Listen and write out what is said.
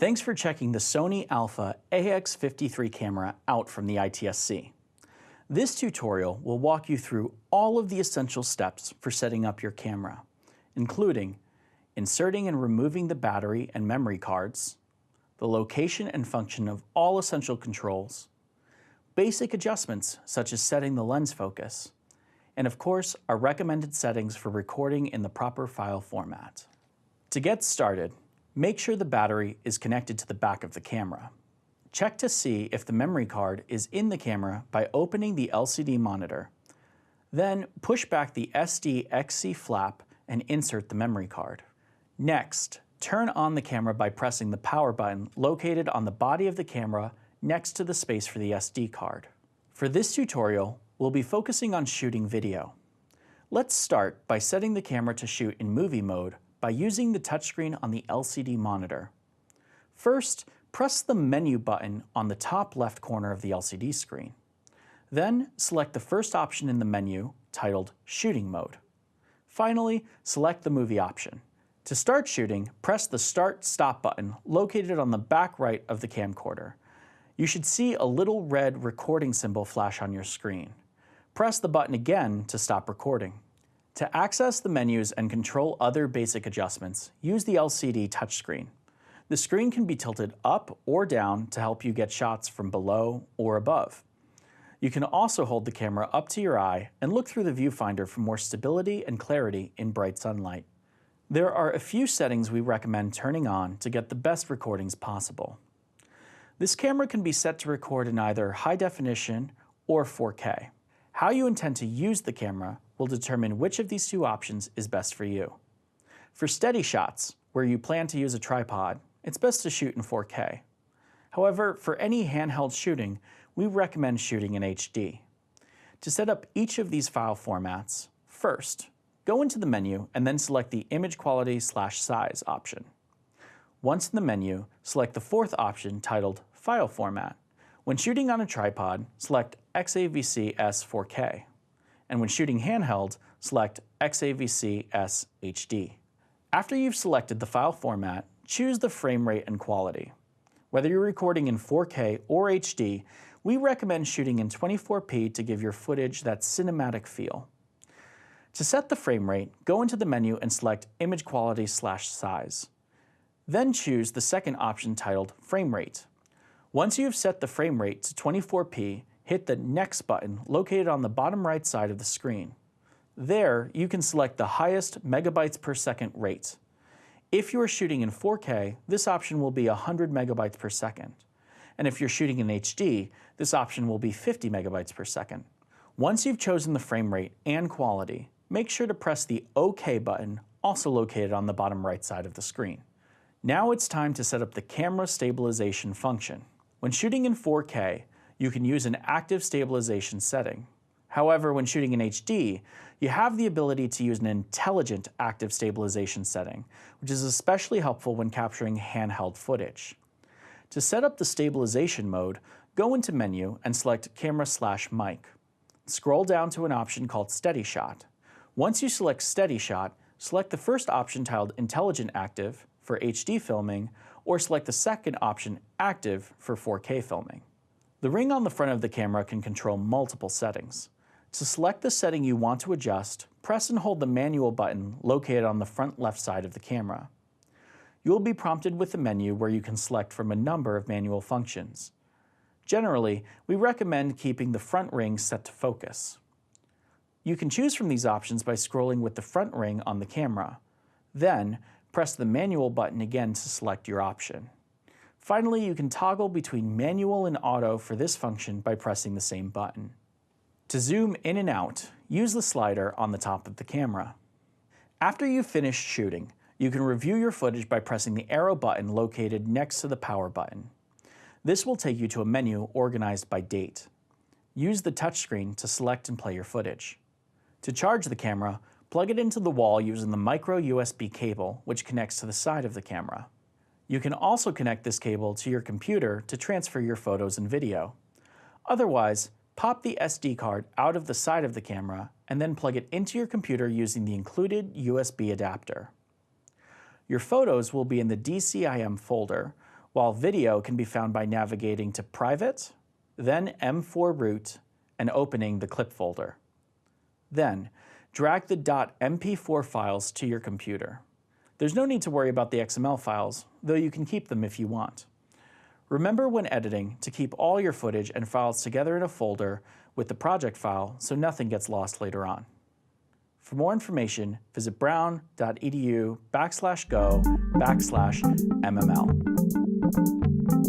Thanks for checking the Sony Alpha AX53 camera out from the ITSC. This tutorial will walk you through all of the essential steps for setting up your camera, including inserting and removing the battery and memory cards, the location and function of all essential controls, basic adjustments such as setting the lens focus, and of course, our recommended settings for recording in the proper file format. To get started, make sure the battery is connected to the back of the camera. Check to see if the memory card is in the camera by opening the LCD monitor. Then push back the SD-XC flap and insert the memory card. Next, turn on the camera by pressing the power button located on the body of the camera next to the space for the SD card. For this tutorial, we'll be focusing on shooting video. Let's start by setting the camera to shoot in movie mode by using the touchscreen on the LCD monitor. First, press the menu button on the top left corner of the LCD screen. Then, select the first option in the menu, titled Shooting Mode. Finally, select the movie option. To start shooting, press the Start/Stop button located on the back right of the camcorder. You should see a little red recording symbol flash on your screen. Press the button again to stop recording. To access the menus and control other basic adjustments, use the LCD touchscreen. The screen can be tilted up or down to help you get shots from below or above. You can also hold the camera up to your eye and look through the viewfinder for more stability and clarity in bright sunlight. There are a few settings we recommend turning on to get the best recordings possible. This camera can be set to record in either high definition or 4K. How you intend to use the camera will determine which of these two options is best for you. For steady shots, where you plan to use a tripod, it's best to shoot in 4K. However, for any handheld shooting, we recommend shooting in HD. To set up each of these file formats, first, go into the menu and then select the Image Quality/Size option. Once in the menu, select the fourth option titled File Format. When shooting on a tripod, select XAVC-S 4K. And when shooting handheld, select XAVC-S HD. After you've selected the file format, choose the frame rate and quality. Whether you're recording in 4K or HD, we recommend shooting in 24p to give your footage that cinematic feel. To set the frame rate, go into the menu and select Image Quality/Size. Then choose the second option titled Frame Rate. Once you've set the frame rate to 24p, hit the Next button located on the bottom right side of the screen. There, you can select the highest megabytes per second rate. If you are shooting in 4K, this option will be 100 megabytes per second. And if you're shooting in HD, this option will be 50 megabytes per second. Once you've chosen the frame rate and quality, make sure to press the OK button, also located on the bottom right side of the screen. Now it's time to set up the camera stabilization function. When shooting in 4K, you can use an active stabilization setting. However, when shooting in HD, you have the ability to use an intelligent active stabilization setting, which is especially helpful when capturing handheld footage. To set up the stabilization mode, go into Menu and select Camera/Mic. Scroll down to an option called Steady Shot. Once you select Steady Shot, select the first option titled Intelligent Active for HD filming, or select the second option, Active, for 4K filming. The ring on the front of the camera can control multiple settings. To select the setting you want to adjust, press and hold the manual button located on the front left side of the camera. You will be prompted with a menu where you can select from a number of manual functions. Generally, we recommend keeping the front ring set to focus. You can choose from these options by scrolling with the front ring on the camera. Then, press the manual button again to select your option. Finally, you can toggle between manual and auto for this function by pressing the same button. To zoom in and out, use the slider on the top of the camera. After you've finished shooting, you can review your footage by pressing the arrow button located next to the power button. This will take you to a menu organized by date. Use the touchscreen to select and play your footage. To charge the camera, plug it into the wall using the micro USB cable, which connects to the side of the camera. You can also connect this cable to your computer to transfer your photos and video. Otherwise, pop the SD card out of the side of the camera and then plug it into your computer using the included USB adapter. Your photos will be in the DCIM folder, while video can be found by navigating to Private, then M4 Root, and opening the clip folder. Then, drag the .mp4 files to your computer. There's no need to worry about the XML files, though you can keep them if you want. Remember when editing to keep all your footage and files together in a folder with the project file so nothing gets lost later on. For more information, visit brown.edu/go/mml.